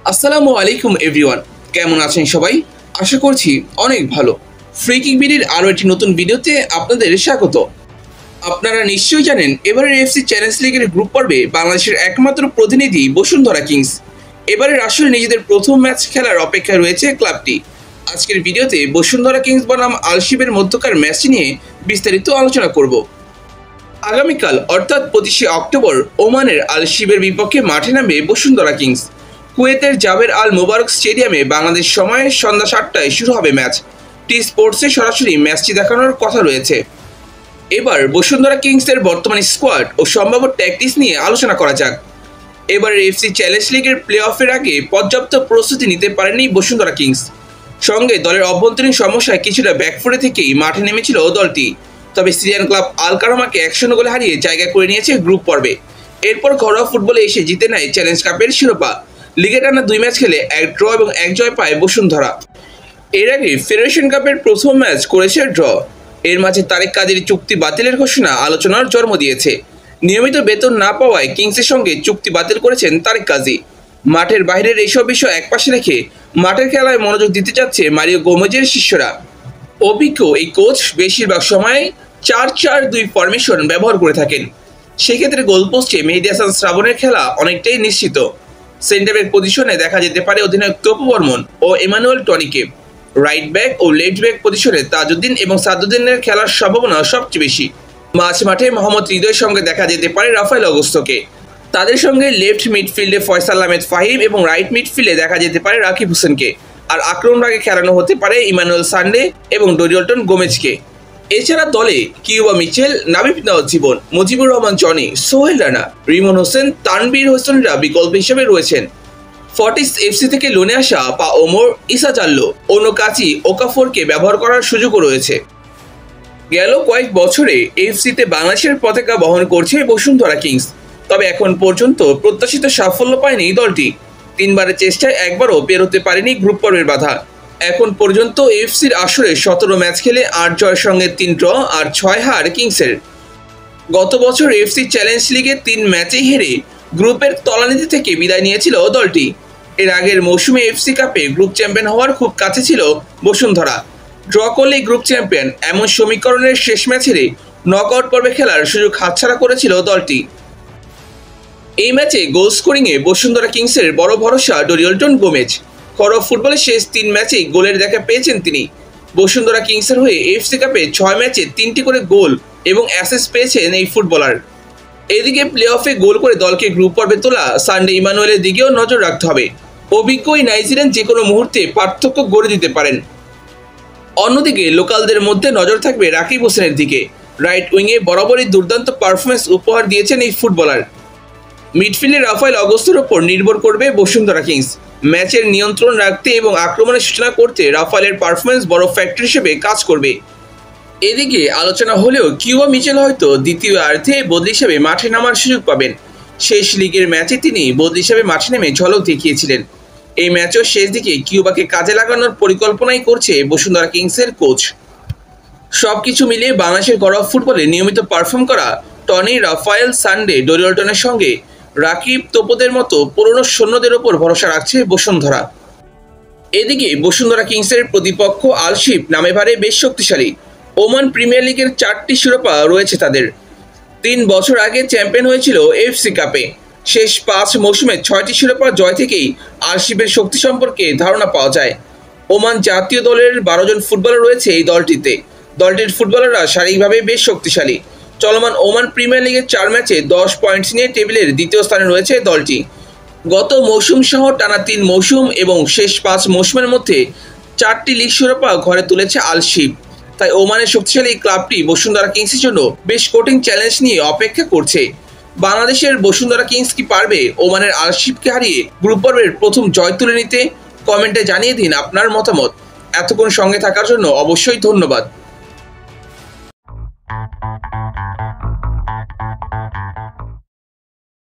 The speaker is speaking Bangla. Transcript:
আসসালামু আলাইকুম এভরিওয়ান, কেমন আছেন সবাই? আশা করছি অনেক ভালো। ফ্রি কিক বিডির আরও একটি নতুন ভিডিওতে আপনাদের স্বাগত। আপনারা নিশ্চয়ই জানেন, এবারের এফসি চ্যালেঞ্জ লিগের গ্রুপ পর্বে বাংলাদেশের একমাত্র প্রতিনিধি বসুন্ধরা কিংস। এবারের আসলে নিজেদের প্রথম ম্যাচ খেলার অপেক্ষায় রয়েছে ক্লাবটি। আজকের ভিডিওতে বসুন্ধরা কিংস বনাম আল শিবের মধ্যকার ম্যাচটি নিয়ে বিস্তারিত আলোচনা করব। আগামীকাল অর্থাৎ 25শে অক্টোবর ওমানের আল শিবের বিপক্ষে মাঠে নামবে বসুন্ধরা কিংস। কুয়েতের জাবের আল মোবারক স্টেডিয়ামে বাংলাদেশ সময়ে সন্ধ্যা 7টায় শুরু হবে ম্যাচ। টি স্পোর্টসে সরাসরি ম্যাচটি দেখানোর কথা রয়েছে। এবার বসুন্ধরা কিংসের বর্তমান স্কোয়াড ও সম্ভাব্য ট্যাকটিক্স নিয়ে আলোচনা করা যাক। এবারের এফসি চ্যালেঞ্জ লিগের প্লে অফের আগে পর্যাপ্ত প্রস্তুতি নিতে পারেনি বসুন্ধরা কিংস। সঙ্গে দলের অভ্যন্তরীণ সমস্যায় কিছুটা ব্যাকফুটে থেকেই মাঠে নেমেছিল দলটি। তবে সিরিয়ান ক্লাব আল কারামাকে 1-0 গোলে হারিয়ে জায়গা করে নিয়েছে গ্রুপ পর্বে। এরপর ঘরোয়া ফুটবলে এসে জিতে নেয় চ্যালেঞ্জ কাপের শিরোপা। লিগে টানা 2 ম্যাচ খেলে 1 ড্র এবং 1 জয় পায় বসুন্ধরা। এর আগে ফেডারেশন কাপের প্রথম ম্যাচ করেছে ড্র। এর মাঝে তারেক কাজের চুক্তি বাতিলের ঘোষণা আলোচনার জন্ম দিয়েছে। নিয়মিত বেতন না পাওয়ায় কিংসের সঙ্গে চুক্তি বাতিল করেছেন তারেক কাজী। মাঠের বাইরের এইসব বিষয় একপাশে রেখে মাঠের খেলায় মনোযোগ দিতে চাচ্ছে মারিও গোমেজের শিষ্যরা। অভিজ্ঞ এই কোচ বেশিরভাগ সময় 4-4-2 ফরমেশন ব্যবহার করে থাকেন। সেক্ষেত্রে গোলপোস্টে মেহেদী হাসান শ্রাবণের খেলা অনেকটাই নিশ্চিত। সেন্টার ব্যাক পজিশনে দেখা যেতে পারে অধিনায়ক তপু বর্মন ও এমানুয়েল টনিকে। রাইট ব্যাক ও লেফট ব্যাক পজিশনে তাজউদ্দিন এবং সাদউদ্দিনের খেলার সম্ভাবনা সবচেয়ে বেশি। মাঝ মাঠে মোহাম্মদ হৃদয়ের সঙ্গে দেখা যেতে পারে রাফায়েল অগস্টোকে। তাদের সঙ্গে লেফট মিডফিল্ডে ফয়সাল আহমেদ ফাহিম এবং রাইট মিডফিল্ডে দেখা যেতে পারে রাকিব হোসেনকে। আর আক্রমণ ভাগে খেলানো হতে পারে ইমানুয়েল সানডে এবং ডরিয়ল্টন গোমেজকে। এছাড়া দলে কিউবা মিচেল, নাবিব নওয়াজীবন, মুজিবুর রহমান জনি, সোহেল রানা, রিমন হোসেন, তানভীর হোসেনরা বিকল্প হিসেবে রয়েছেন। ফর্টিস এফসি থেকে লোনে আসা পা ওমর, ইসা জাল্লো, অনুকাচি, ওকাফোরকে ব্যবহার করার সুযোগও রয়েছে। গেল কয়েক বছরে এফসিতে বাংলাদেশের পতাকা বহন করছে বসুন্ধরা কিংস। তবে এখন পর্যন্ত প্রত্যাশিত সাফল্য পায়নি দলটি। 3 বারের চেষ্টায় একবারও পেরোতে পারেনি গ্রুপ পর্বের বাধা। এখন পর্যন্ত এফসির আসরে 17 ম্যাচ খেলে 8 জয়ের সঙ্গে 3 ড্র আর 6 হার কিংসের। গত বছর এফসি চ্যালেঞ্জ লিগে 3 ম্যাচেই হেরে গ্রুপের তলানিতে থেকে বিদায় নিয়েছিল দলটি। এর আগের মৌসুমে এফসি কাপে গ্রুপ চ্যাম্পিয়ন হওয়ার খুব কাছে ছিল বসুন্ধরা। ড্র করলেই গ্রুপ চ্যাম্পিয়ন এমন সমীকরণের শেষ ম্যাচে নকআউট পর্বে খেলার সুযোগ হাতছাড়া করেছিল দলটি। এই ম্যাচে গোল স্কোরিংয়ে বসুন্ধরা কিংসের বড় ভরসা ডরিয়ল্টন গোমেজ। ঘরোয়া ফুটবলের শেষ 3 ম্যাচেই গোলের দেখা পেয়েছেন তিনি। বসুন্ধরা কিংসের হয়ে এফসি কাপে 6 ম্যাচে 3টি করে গোল এবং অ্যাসিস্ট পেয়েছেন এই ফুটবলার। এদিকে প্লে অফে গোল করে দলকে গ্রুপ পর্বে তোলা সানডে ইমানুয়েলের দিকেও নজর রাখতে হবে। অভিজ্ঞ এই নাইজেরিয়ান যে কোনো মুহূর্তে পার্থক্য গড়ে দিতে পারেন। অন্যদিকে লোকালদের মধ্যে নজর থাকবে রাকিব হোসেনের দিকে। রাইট উইংয়ে বরাবরই দুর্দান্ত পারফরমেন্স উপহার দিয়েছেন এই ফুটবলার। মিডফিল্ডে রাফায়েল অগস্টোর ওপর নির্ভর করবে বসুন্ধরা কিংস। ম্যাচের নিয়ন্ত্রণ রাখতে এবং আক্রমণের সূচনা করতে রাফায়েলের পারফরমেন্স বড় ফ্যাক্টর হিসেবে কাজ করবে। এদিকে আলোচনা হলেও কিউবা মিচেল হয়তো দ্বিতীয়ার্ধে বদলি হিসেবে মাঠে নামার সুযোগ পাবেন। শেষ লিগের ম্যাচে তিনি বদলি হিসেবে মাঠে নেমে ঝলক দেখিয়েছিলেন। এই ম্যাচও শেষ দিকে কিউবাকে কাজে লাগানোর পরিকল্পনাই করছে বসুন্ধরা কিংসের কোচ। সবকিছু মিলিয়ে বাংলাদেশের ঘরোয়া ফুটবলে নিয়মিত পারফর্ম করা টনি, রাফায়েল, সানডে, ডরিয়ল্টনের সঙ্গে রাকিব, তোপদের মতো পুরনো সৈন্যদের ওপর ভরসা রাখছে বসুন্ধরা। এদিকে বসুন্ধরা কিংসের প্রতিপক্ষ আল শিব নামে ভারে বেশ শক্তিশালী। ওমান প্রিমিয়ার লিগের 4টি শিরোপা রয়েছে তাদের। 3 বছর আগে চ্যাম্পিয়ন হয়েছিল এফসি কাপে। শেষ 5 মৌসুমে 6টি শিরোপা জয় থেকেই আল শিবের শক্তি সম্পর্কে ধারণা পাওয়া যায়। ওমান জাতীয় দলের 12 জন ফুটবলার রয়েছে এই দলটিতে। দলটির ফুটবলাররা শারীরিকভাবে বেশ শক্তিশালী। চলমান ওমান প্রিমিয়ার লিগের 4 ম্যাচে 10 পয়েন্ট নিয়ে টেবিলের দ্বিতীয় স্থানে রয়েছে দলটি। গত মৌসুম সহ টানা 3 মৌসুম এবং শেষ 5 মৌসুমের মধ্যে 4টি লিগ শিরোপা ঘরে তুলেছে আল শিব। তাই ওমানের শক্তিশালী ক্লাবটি বসুন্ধরা কিংসের জন্য বেশ কঠিন চ্যালেঞ্জ নিয়ে অপেক্ষা করছে। বাংলাদেশের বসুন্ধরা কিংস কি পারবে ওমানের আল শিবকে হারিয়ে গ্রুপ পর্বের প্রথম জয় তুলে নিতে? কমেন্টে জানিয়ে দিন আপনার মতামত। এতক্ষণ সঙ্গে থাকার জন্য অবশ্যই ধন্যবাদ।